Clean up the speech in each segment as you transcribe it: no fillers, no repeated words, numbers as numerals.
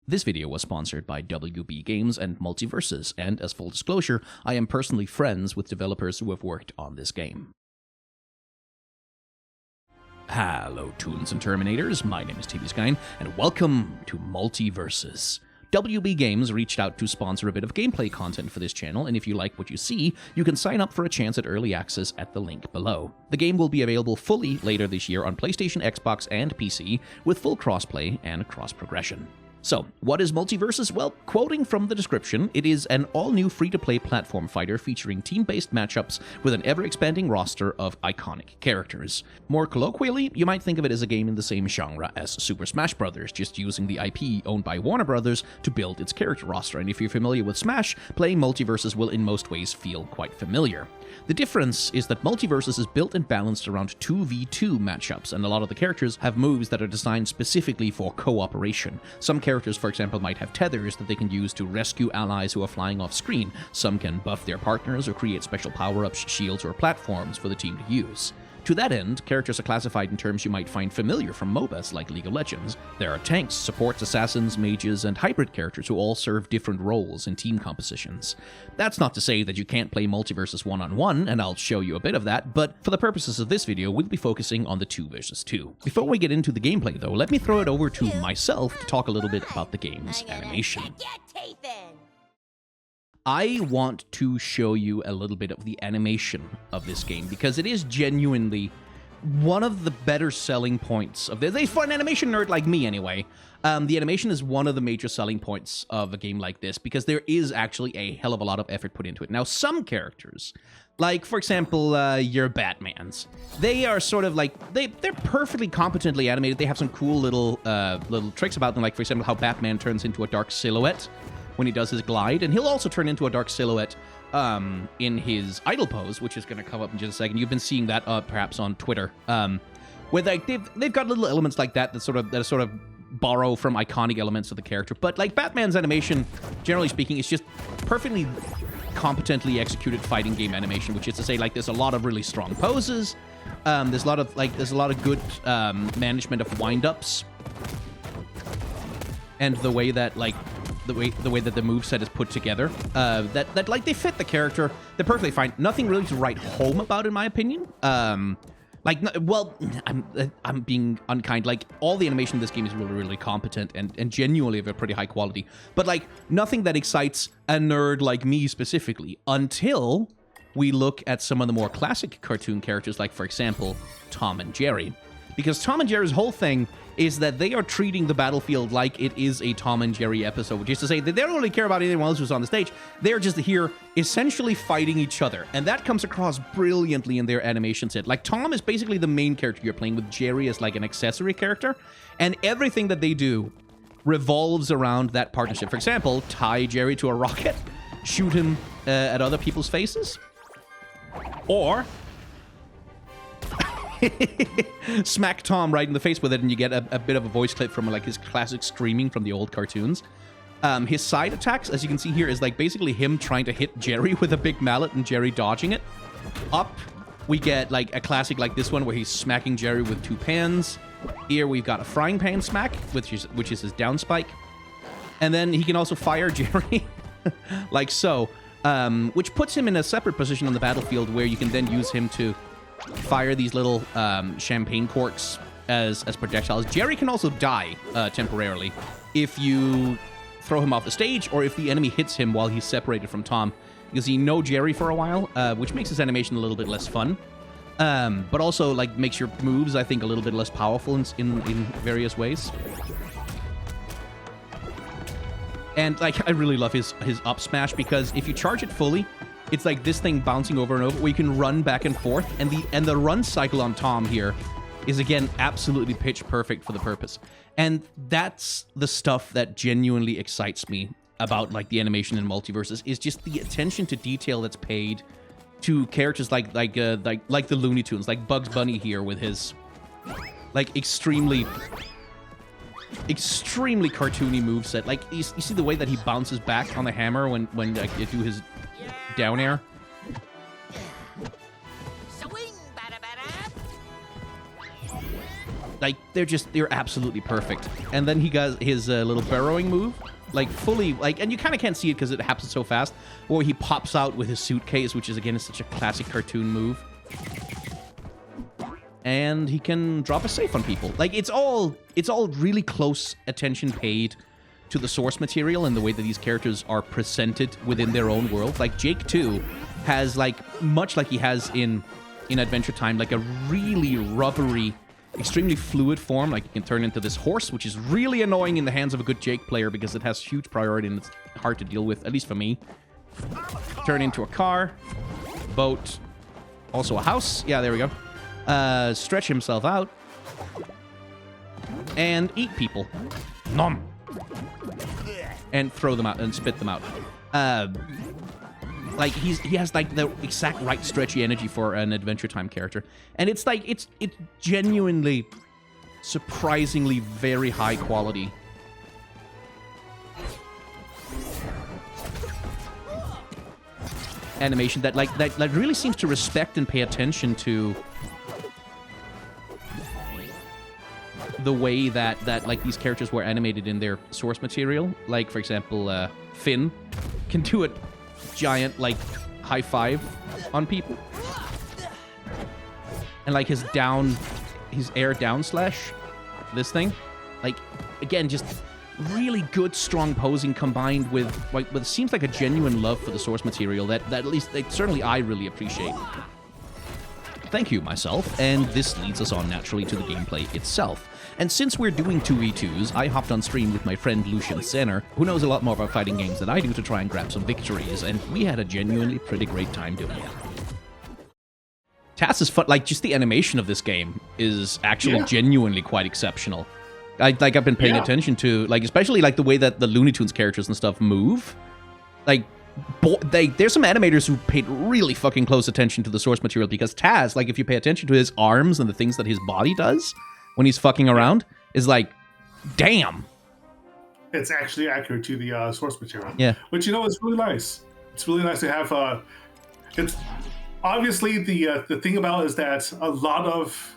This video was sponsored by WB Games and MultiVersus, and as full disclosure, I am personally friends with developers who have worked on this game. Hello, Toons and Terminators, my name is TVSkine, and welcome to MultiVersus. WB Games reached out to sponsor a bit of gameplay content for this channel, and if you like what you see, you can sign up for a chance at early access at the link below. The game will be available fully later this year on PlayStation, Xbox, and PC, with full crossplay and cross-progression. So, what is MultiVersus? Well, quoting from the description, it is an all-new free-to-play platform fighter featuring team-based matchups with an ever-expanding roster of iconic characters. More colloquially, you might think of it as a game in the same genre as Super Smash Bros., just using the IP owned by Warner Bros. To build its character roster, and if you're familiar with Smash, playing MultiVersus will in most ways feel quite familiar. The difference is that MultiVersus is built and balanced around 2v2 matchups, and a lot of the characters have moves that are designed specifically for cooperation. Some characters, for example, might have tethers that they can use to rescue allies who are flying off screen. Some can buff their partners or create special power-ups, shields, or platforms for the team to use. To that end, characters are classified in terms you might find familiar from MOBAs like League of Legends. There are tanks, supports, assassins, mages, and hybrid characters who all serve different roles in team compositions. That's not to say that you can't play MultiVersus one-on-one, and I'll show you a bit of that, but for the purposes of this video, we'll be focusing on the 2 versus 2. Before we get into the gameplay though, let me throw it over to myself to talk a little bit about the game's animation. I want to show you a little bit of the animation of this game, because it is genuinely one of the better selling points of this. For an animation nerd like me, anyway, the animation is one of the major selling points of a game like this, because there is actually a hell of a lot of effort put into it. Now, some characters, like, for example, your Batmans, they are sort of like, they're perfectly competently animated. They have some cool little tricks about them, like, for example, how Batman turns into a dark silhouette when he does his glide, and he'll also turn into a dark silhouette in his idle pose, which is going to come up in just a second. You've been seeing that perhaps on Twitter, where they've got little elements like that that sort of borrow from iconic elements of the character. But like Batman's animation, generally speaking, is just perfectly competently executed fighting game animation, which is to say, like, there's a lot of really strong poses. There's a lot of good management of wind-ups, and the way that the way that the moveset is put together, that like they fit the character. They're perfectly fine. Nothing really to write home about, in my opinion. I'm being unkind. Like, all the animation in this game is really, really competent and genuinely of a pretty high quality. But like, nothing that excites a nerd like me specifically, until we look at some of the more classic cartoon characters, like, for example, Tom and Jerry. Because Tom and Jerry's whole thing is that they are treating the battlefield like it is a Tom and Jerry episode, which is to say that they don't really care about anyone else who's on the stage. They're just here essentially fighting each other. And that comes across brilliantly in their animation set. Like, Tom is basically the main character you're playing, with Jerry as like an accessory character. And everything that they do revolves around that partnership. For example, tie Jerry to a rocket, shoot him at other people's faces, or smack Tom right in the face with it, and you get a bit of a voice clip from like his classic screaming from the old cartoons. His side attacks, as you can see here, is like basically him trying to hit Jerry with a big mallet and Jerry dodging it. Up, we get like a classic like this one where he's smacking Jerry with 2 pans. Here we've got a frying pan smack, which is his down spike. And then he can also fire Jerry like so, which puts him in a separate position on the battlefield where you can then use him to fire these little champagne corks as projectiles. Jerry can also die temporarily if you throw him off the stage, or if the enemy hits him while he's separated from Tom. You see no Jerry for a while, which makes his animation a little bit less fun, but also like makes your moves, I think, a little bit less powerful in various ways. And like, I really love his up smash, because if you charge it fully, it's like this thing bouncing over and over, where you can run back and forth, and the run cycle on Tom here is, again, absolutely pitch perfect for the purpose. And that's the stuff that genuinely excites me about like the animation in MultiVersus, is just the attention to detail that's paid to characters like the Looney Tunes, like Bugs Bunny here with his like extremely cartoony moveset. Like, you see the way that he bounces back on the hammer when like, you do his down air. Like, they're absolutely perfect. And then he got his little burrowing move, like, fully, like, and you kind of can't see it because it happens so fast, where he pops out with his suitcase, which is, again, such a classic cartoon move. And he can drop a safe on people. Like, it's all really close attention paid to the source material and the way that these characters are presented within their own world. Like, Jake, too, has, like, much like he has in Adventure Time, like a really rubbery, extremely fluid form. Like, you can turn into this horse, which is really annoying in the hands of a good Jake player because it has huge priority and it's hard to deal with, at least for me. Turn into a car, boat, also a house. Yeah, there we go. Stretch himself out, and eat people. Nom. And throw them out and spit them out. Like, he has, like, the exact right stretchy energy for an Adventure Time character. And it's, like, it's genuinely, surprisingly very high quality. Animation that, like, that really seems to respect and pay attention to the way that like, these characters were animated in their source material. Like, for example, Finn can do a giant, like, high five on people. And, like, his air down slash, this thing. Like, again, just really good, strong posing combined with, like, what seems like a genuine love for the source material that at least, like, certainly I really appreciate. Thank you, myself, and this leads us on naturally to the gameplay itself. And since we're doing 2v2s, I hopped on stream with my friend Lushen Zener, who knows a lot more about fighting games than I do, to try and grab some victories, and we had a genuinely pretty great time doing it. TAS is fun. Like, just the animation of this game is actually genuinely quite exceptional. I've been paying attention to, like, especially, like, the way that the Looney Tunes characters and stuff move. Like, there's some animators who paid really fucking close attention to the source material, because Taz, like, if you pay attention to his arms and the things that his body does when he's fucking around, is like, damn. It's actually accurate to the source material. Yeah. Which, you know, it's really nice. It's really nice to have, it's obviously the thing about it is that a lot of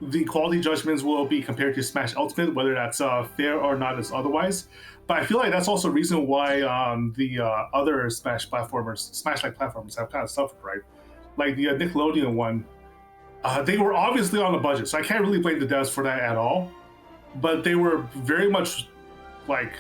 the quality judgments will be compared to Smash Ultimate, whether that's fair or not as otherwise. But I feel like that's also a reason why the other Smash-like platformers have kind of suffered, right? Like the Nickelodeon one, they were obviously on a budget, so I can't really blame the devs for that at all. But they were very much, like,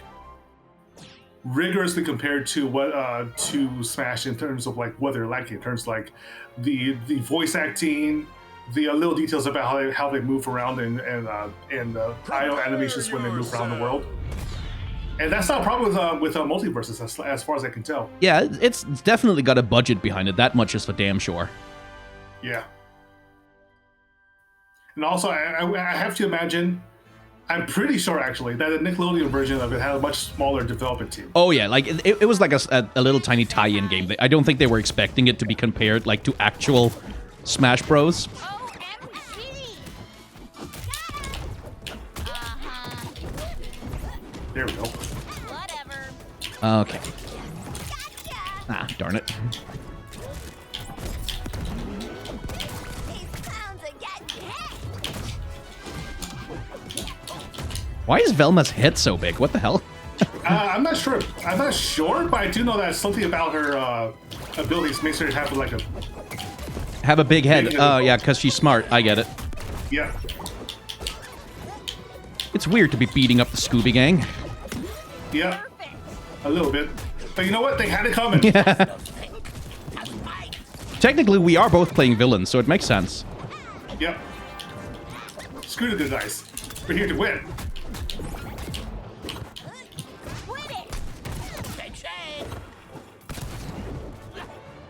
rigorously compared to what to Smash in terms of, like, what they're lacking, in terms of, like, the voice acting, the little details about how they move around and IO animations when they move around the world. And that's not a problem with MultiVersus, as far as I can tell. Yeah, it's definitely got a budget behind it. That much is for damn sure. Yeah. And also, I have to imagine, I'm pretty sure, actually, that the Nickelodeon version of it had a much smaller development team. Oh, yeah. Like, it was like a little tiny tie-in game. I don't think they were expecting it to be compared, like, to actual Smash Bros. There we go. Okay. Ah, darn it. Why is Velma's head so big? What the hell? I'm not sure. But I do know that something about her abilities makes her have like a big head. Oh, yeah, because she's smart. I get it. Yeah. It's weird to be beating up the Scooby Gang. Yeah. A little bit. But you know what? They had it coming. Yeah. Technically, we are both playing villains, so it makes sense. Yep. Screw the dice. We're here to win.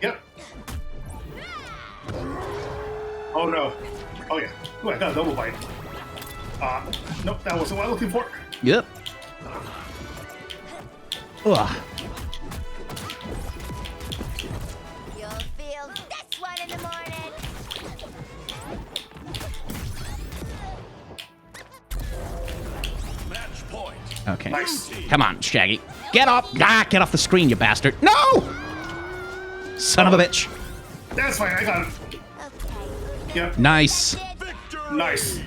Yep. Oh no. Oh yeah. Ooh, I got a double bite. Nope, that wasn't what I'm looking for. Yep. Ugh. You'll feel this one in the morning. Match point. Okay. Nice. Come on, Shaggy. Get up! Ah, get off the screen, you bastard. No! Son of a bitch. That's fine, I got it. Okay. Yep. Nice. Nice.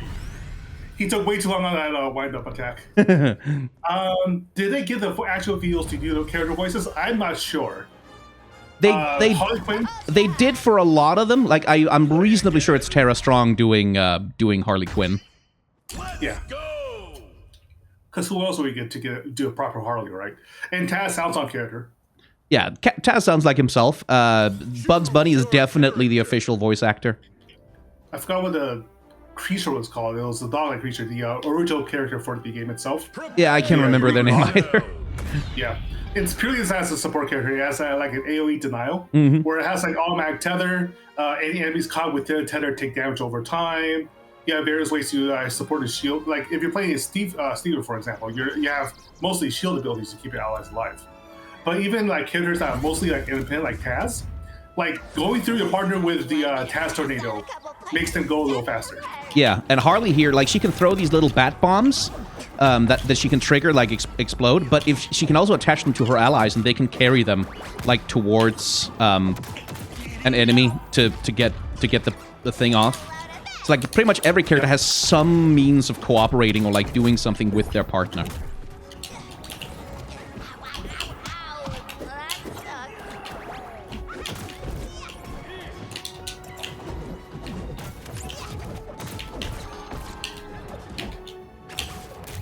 He took way too long on that wind-up attack. Did they give the actual videos to do the character voices? I'm not sure. Harley Quinn? They did for a lot of them. Like I'm reasonably sure it's Tara Strong doing Harley Quinn. Yeah. Because who else would we get to do a proper Harley, right? And Taz sounds on character. Yeah, Taz sounds like himself. Bugs Bunny is definitely the official voice actor. I forgot what the creature was called. It was the dog-like creature, the original character for the game itself. Yeah, I can't remember their name either. Yeah. It's purely as a support character. It has like an AoE denial, where it has like automatic tether. Any enemies caught with the tether take damage over time. You have various ways to support his shield. Like if you're playing as Steven, for example, you have mostly shield abilities to keep your allies alive. But even like characters that are mostly like independent, like Taz, like going through your partner with the Taz tornado makes them go a little faster. Yeah, and Harley here, like she can throw these little bat bombs that she can trigger, like explode. But if she can also attach them to her allies, and they can carry them like towards an enemy to get the thing off. It's like pretty much every character has some means of cooperating or like doing something with their partner.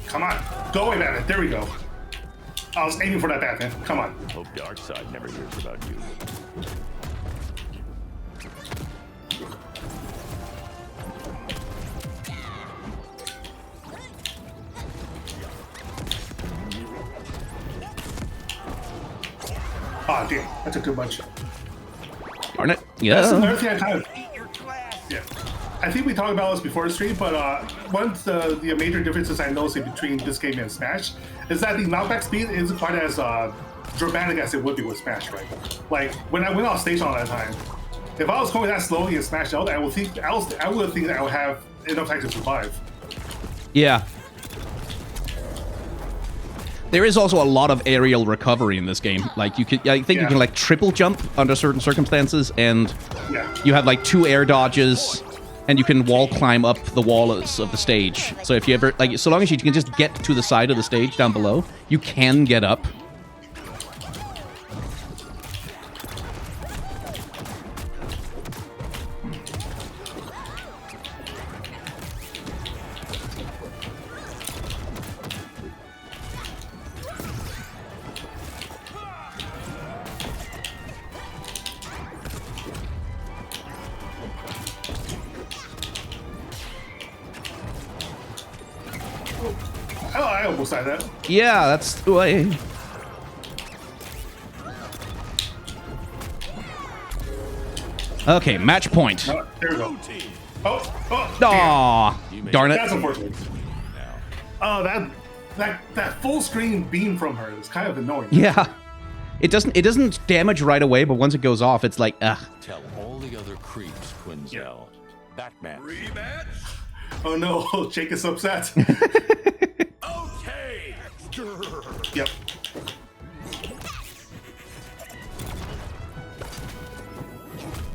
Come on, go away, Batman. There we go. I was aiming for that, Batman. Come on. Hope Darkseid never hears about you. Ah, damn. That took too much. Darn it. That's Yeah. another thing I kind of... Yeah. I think we talked about this before the stream, but one of the major differences I noticed between this game and Smash is that the knockback speed isn't quite as dramatic as it would be with Smash, right? Like, when I went on stage all that time, if I was going that slowly in Smash out, I would think that I would have enough time to survive. Yeah. There is also a lot of aerial recovery in this game. Like you could, I think you can like triple jump under certain circumstances, and you have like 2 air dodges, and you can wall climb up the walls of the stage. So if you ever like, so long as you can just get to the side of the stage down below, you can get up. Oh, I almost had that. Yeah, that's the way. Okay, match point. There we go. Oh, Aw, darn it. That's unfortunate. Oh, that full screen beam from her is kind of annoying. Yeah. It doesn't damage right away, but once it goes off, it's like, ugh. Tell all the other creeps, Quinzel. Batman. Rematch? Oh no, Jake is upset. Okay. Yep.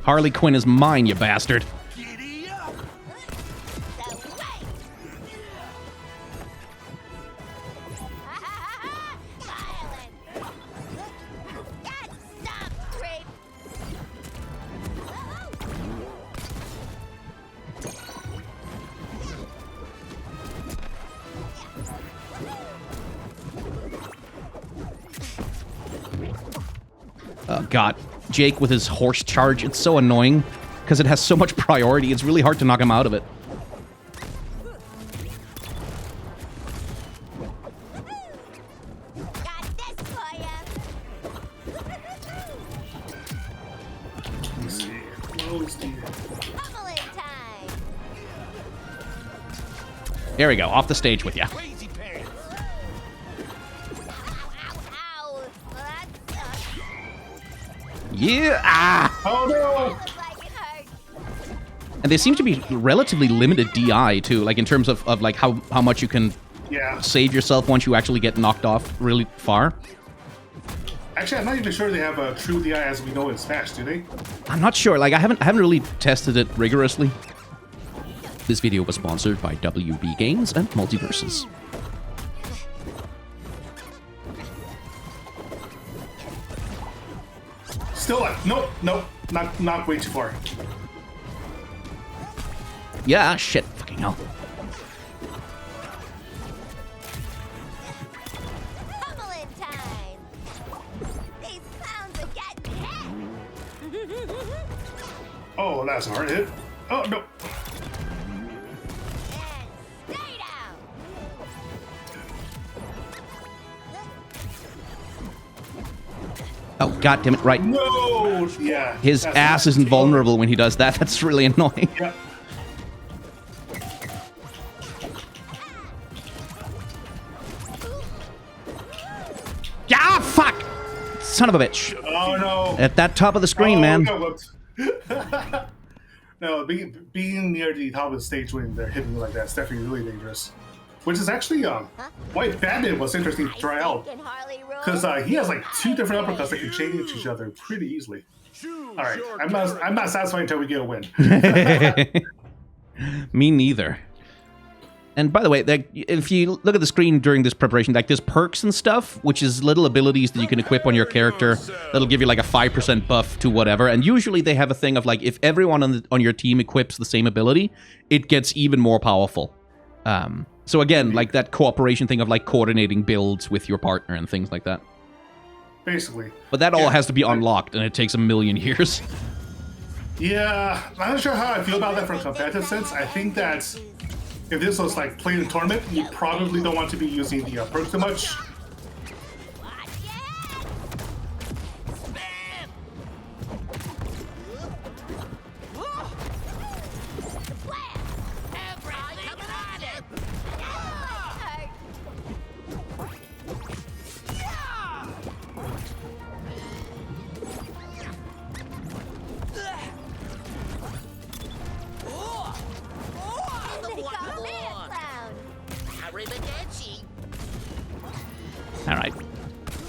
Harley Quinn is mine, you bastard. Giddy up. Stop, creep. Oh, God. Jake with his horse charge, it's so annoying because it has so much priority. It's really hard to knock him out of it. Got this for ya. Let me see. Close the... Pummeling time. There we go. Off the stage with you. Crazy pants. Ow. That sucks. Yeah. Ah. Oh no! Looks like it hurt. And they seem to be relatively limited DI too, like in terms of like how much you can Yeah. save yourself once you actually get knocked off really far. Actually, I'm not even sure they have a true DI as we know in Smash, do they? I'm not sure. Like I haven't really tested it rigorously. This video was sponsored by WB Games and MultiVersus. Still alive. Nope, nope. Not way too far. Yeah, shit. Fucking hell. Pummeling time. These clowns are getting hit. Oh, that's a hard hit. Oh, no. And stay down. Oh, god damn it, right. No! Yeah. His that's ass not- isn't vulnerable when he does that. That's really annoying. Yeah. Yeah, fuck! Son of a bitch. Oh, no. At that top of the screen, Oh, man. No, whoops. No, being near the top of the stage when they're hitting you like that is definitely really dangerous. Which is actually why Batman was interesting to try out. Because he has like 2 different uppercuts that can change each other pretty easily. All right, I'm not satisfied until we get a win. Me neither. And by the way, like, if you look at the screen during this preparation, like there's perks and stuff, which is little abilities that you can equip on your character that'll give you like a 5% buff to whatever. And usually they have a thing of like, if everyone on your team equips the same ability, it gets even more powerful. So again, like that cooperation thing of like coordinating builds with your partner and things like that. Basically. But that all has to be unlocked, and it takes a million years. Yeah, I'm not sure how I feel about that from a competitive sense. I think that if this was like playing a tournament, you probably don't want to be using the perks too much. All right.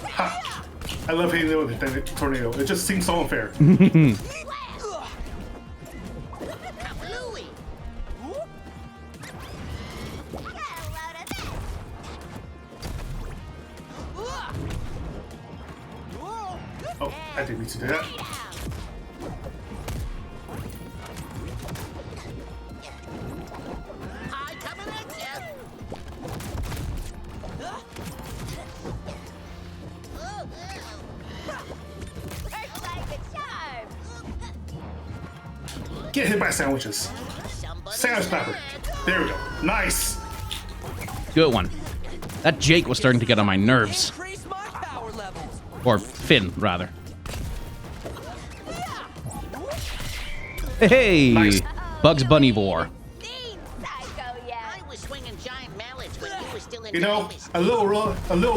Ha! I love hitting it with the tornado. It just seems so unfair. Oh, I didn't mean to do that. Get hit by sandwiches. Sandwich clapper. There we go. Nice. Good one. That Jake was starting to get on my nerves. Or Finn, rather. Hey! Nice. Bugs Bunny Vor. You know, a little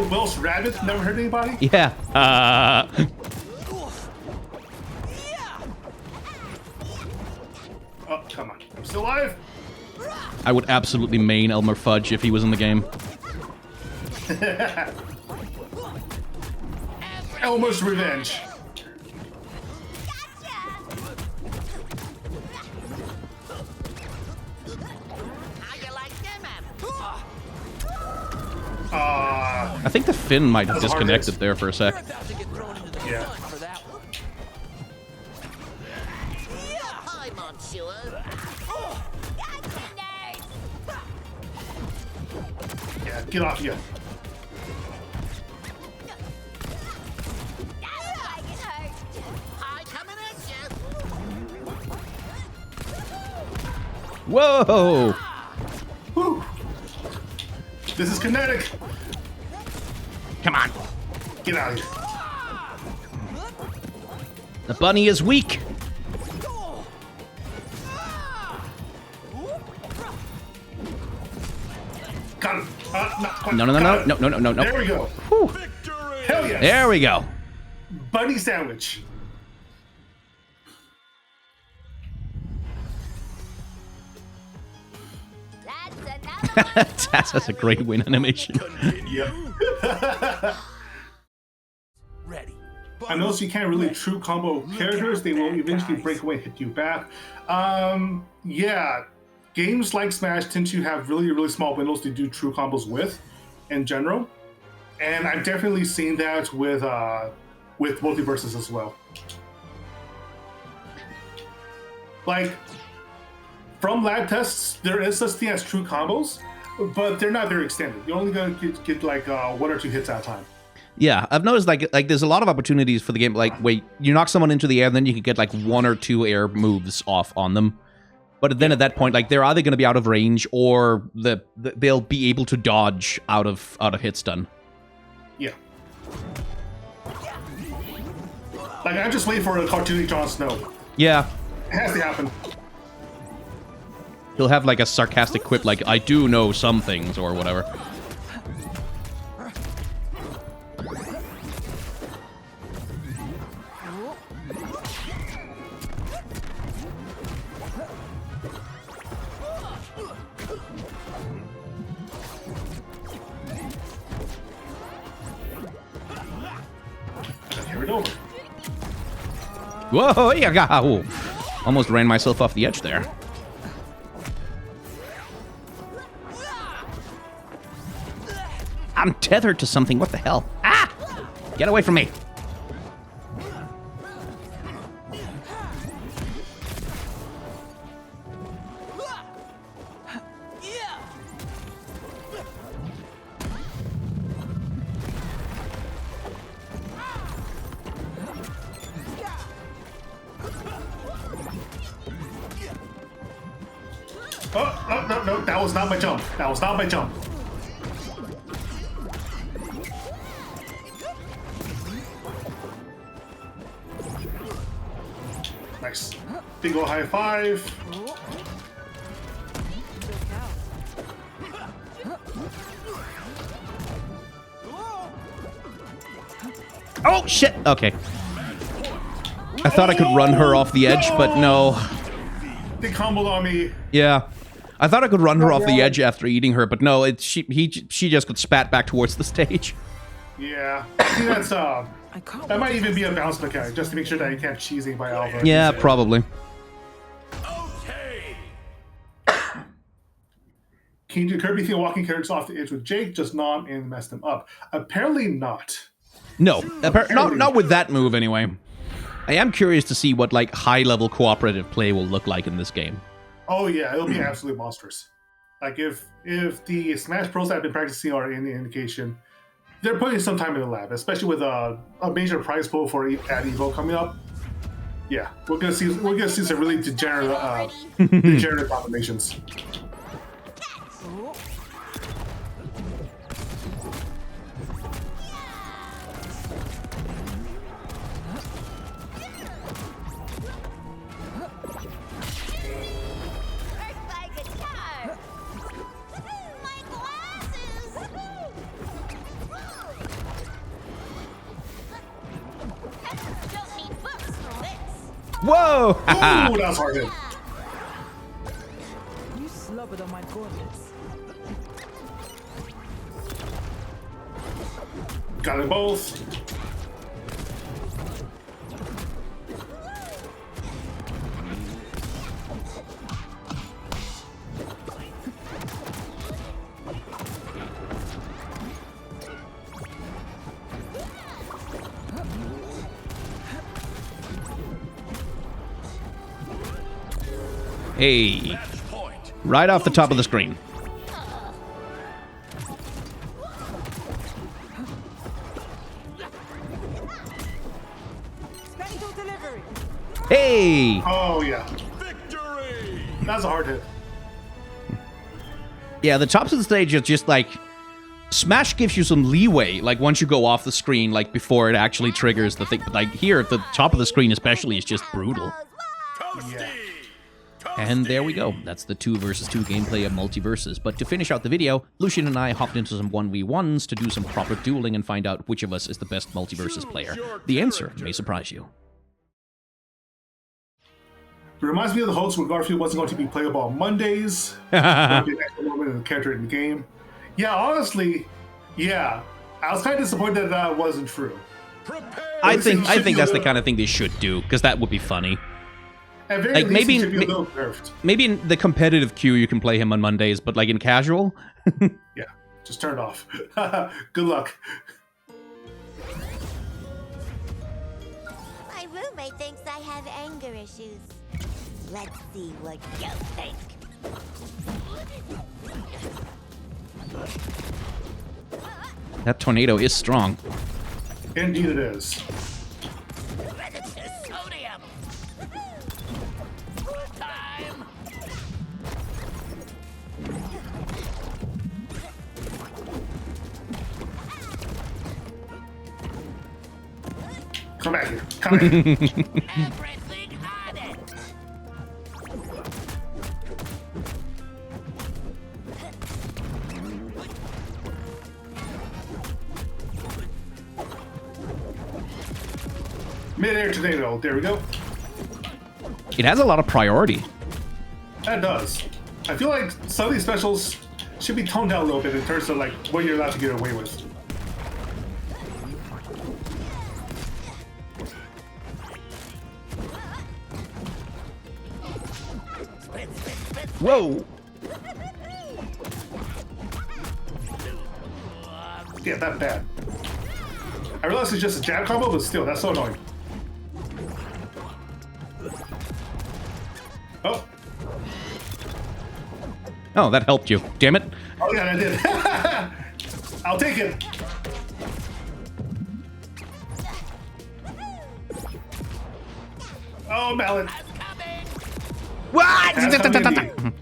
Welsh rabbit never hurt anybody. Yeah. Oh, come on. I'm still alive. I would absolutely main Elmer Fudge if he was in the game. Elmer's revenge. I think the Finn might have That's a hard disconnected hit. there for a sec. Yeah. Yeah, get off you. Whoa! Woo. This is kinetic. Come on. Get out of here. The bunny is weak. Got him. No, no, no, no, no, no, no, no, no. There we go. Whew. Hell yes. There we go. Bunny sandwich. Taz has a great win animation. Yep. Ready. I notice you can't really true combo characters. They will eventually break away and hit you back. Yeah. games like Smash tend to have really, really small windows to do true combos with, in general. And I've definitely seen that with MultiVersus as well. Like, from lab tests, there is such thing as true combos, but they're not very extended. You're only going to get like 1 or 2 hits at a time. Yeah, I've noticed like there's a lot of opportunities for the game. Like, wait, you knock someone into the air, and then you can get like 1 or 2 air moves off on them. But then at that point, like they're either going to be out of range or they'll be able to dodge out of hit stun. Yeah. Like, I just wait for a cartoony Jon Snow. Yeah. It has to happen. He'll have like a sarcastic quip like, I do know some things, or whatever. Here we go. Whoa, yeah, ooh. Almost ran myself off the edge there. I'm tethered to something. What the hell? Ah! Get away from me. Oh, no, that was not my jump. That was not my jump. Nice. Big ol' high five. Oh, shit. Okay. I thought I could run her off the edge, but no. They comboed on me. Yeah. I thought I could run her off the edge after eating her, but no, she just got spat back towards the stage. Yeah. I think that's, that might even be a bounce mechanic, just to make sure that you can't cheese anybody alpha. Yeah, probably. Okay. Can you do Kirby thing walking characters off the edge with Jake, just nom and mess them up? Apparently not. No, not with that move anyway. I am curious to see what like high-level cooperative play will look like in this game. Oh yeah, it'll be absolutely monstrous. Like if the Smash Pros that have been practicing are any indication, they're putting some time in the lab, especially with a major prize pool for at Evo coming up. Yeah, we're gonna see some really degenerate combinations. Whoa! Ooh, that was hard hit. You slobbered on my gauntlets. Got it both. Hey, right off the top of the screen. Special delivery. Hey! Oh yeah, Victory! that's a hard hit. Yeah, the tops of the stage is just like... Smash gives you some leeway, like once you go off the screen, like before it actually triggers the thing. But like here, at the top of the screen especially, is just brutal. Toasty! And there we go. That's the 2 versus 2 gameplay of MultiVersus. But to finish out the video, Lushen and I hopped into some 1v1s to do some proper dueling and find out which of us is the best MultiVersus player. The answer may surprise you. It reminds me of the host when Garfield wasn't going to be playable on Mondays. The character in the game. Yeah, honestly, yeah. I was kind of disappointed that that wasn't true. I think that's the kind of thing they should do, because that would be funny. At very Like, least, maybe- he should be ma- a little nerfed. Maybe in the competitive queue you can play him on Mondays, but like in casual, Yeah, just turn it off. Good luck. My roommate thinks I have anger issues. Let's see what you think. that tornado is strong. Indeed, it is. Sodium. Time. Come back here. Come back here. Everything on it. Mid-air tornado. There we go. It has a lot of priority. That does. I feel like some of these specials should be toned down a little bit in terms of like what you're allowed to get away with. Whoa! Yeah, that bad. I realize it's just a jab combo, but still, that's so annoying. Oh, Oh, that helped you. Damn it. oh yeah, that did. I'll take it. Oh, Mallet. What? That's coming.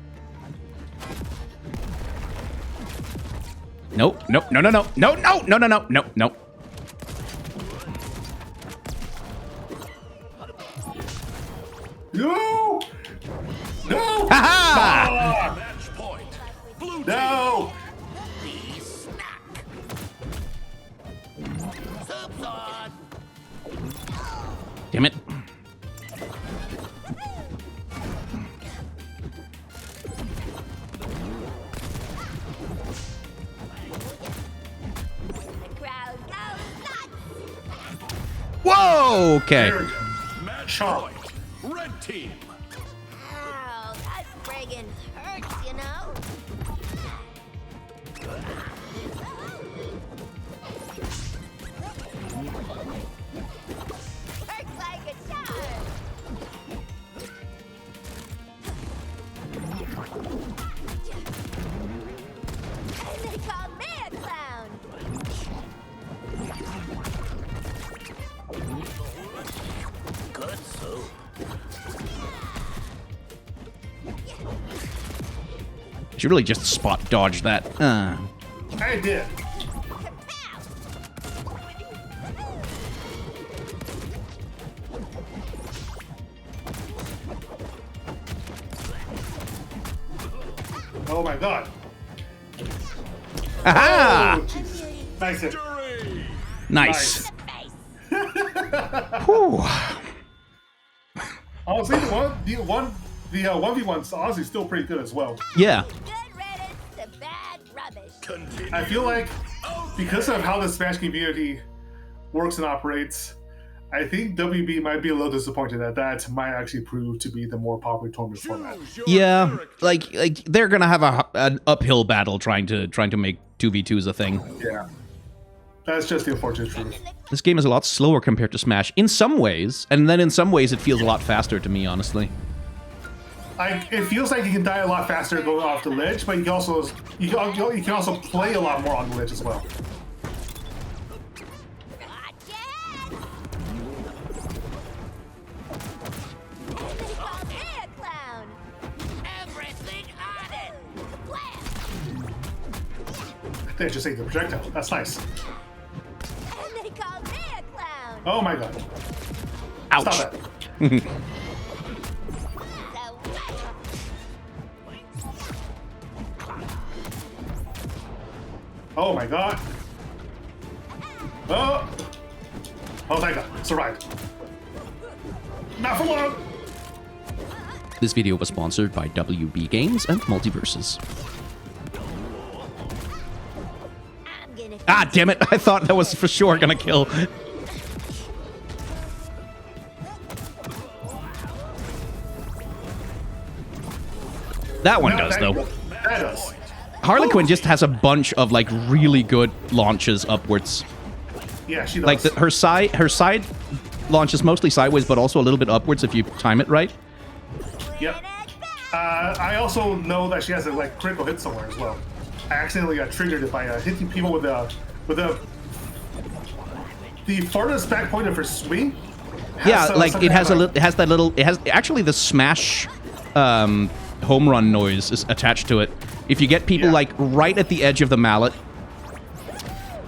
Nope, nope, no, no, no, no, no, no, no, no, no, no. No! No! Ha Match point. Blue No! Damn it. The crowd goes nuts. Whoa, okay. There we go. team. Match Chomp. point. Red team. Ow, that friggin' hurts, you know? Hurts like a charm. And they call me a clown. Good soup. She really just spot dodged that. I did. Oh my god. Aha! Oh, Jesus. Nice hit. Victory. Nice. Face. Whew. Honestly, the 1v1's honestly still pretty good as well. Yeah. Good riddance to bad rubbish. Continue. I feel like because of how the Smash community works and operates, I think WB might be a little disappointed that might actually prove to be the more popular tournament format. Choose your Yeah, character. like they're gonna have an uphill battle trying to make 2v2s a thing. Yeah. That's just the unfortunate truth. This game is a lot slower compared to Smash in some ways, and then in some ways it feels a lot faster to me, honestly. It feels like you can die a lot faster going off the ledge, but you can also play a lot more on the ledge as well. Watch it! And they call me a clown. Everything on it. Blast! They just ate the projectile. That's nice. And they call me a clown. Oh my god. Ouch. Stop it. So Oh my god. Oh! Oh thank god. Survived. Not for long! This video was sponsored by WB Games and MultiVersus. I'm gonna Ah, damn it! I thought that was for sure gonna kill. That one No, does, though. That does. Harley Quinn just has a bunch of like really good launches upwards. Yeah, she does. Like her side launches mostly sideways, but also a little bit upwards if you time it right. Yep. I also know that she has a like critical hit somewhere as well. I accidentally got triggered it by hitting people with the farthest back point of her swing. Yeah, like it has actually the smash home run noise is attached to it. If you get people like right at the edge of the mallet,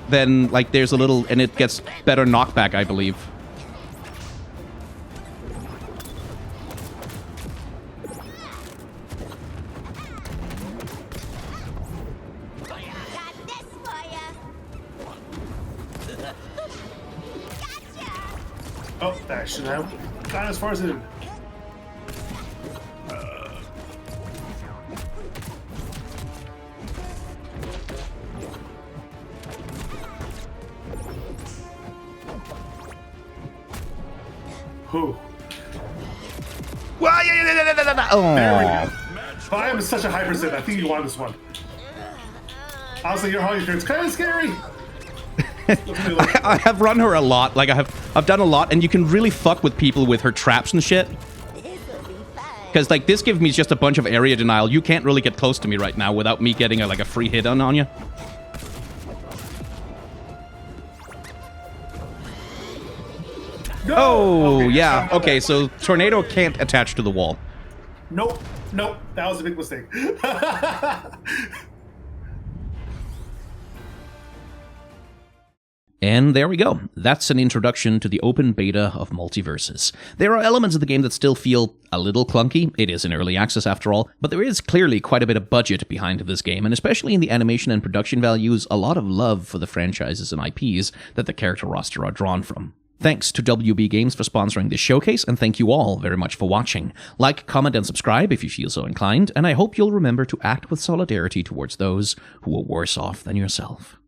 then like there's a little, and it gets better knockback, I believe. Got this for ya. Gotcha. Oh, that should have gone as far as it did. Whew. Well, There we oh. go. But I am such a high percent. I think you won this one. Honestly, your Harley Quinn's kind of scary. I have run her a lot. Like I've done a lot, and you can really fuck with people with her traps and shit. This'll be fun. Because like this gives me just a bunch of area denial. You can't really get close to me right now without me getting like a free hit on you. No! Oh yeah. Okay, so tornado can't attach to the wall. Nope. Nope. That was a big mistake. And there we go. That's an introduction to the open beta of MultiVersus. There are elements of the game that still feel a little clunky. It is in early access after all, but there is clearly quite a bit of budget behind this game, and especially in the animation and production values, a lot of love for the franchises and IPs that the character roster are drawn from. Thanks to WB Games for sponsoring this showcase, and thank you all very much for watching. Like, comment, and subscribe if you feel so inclined, and I hope you'll remember to act with solidarity towards those who are worse off than yourself.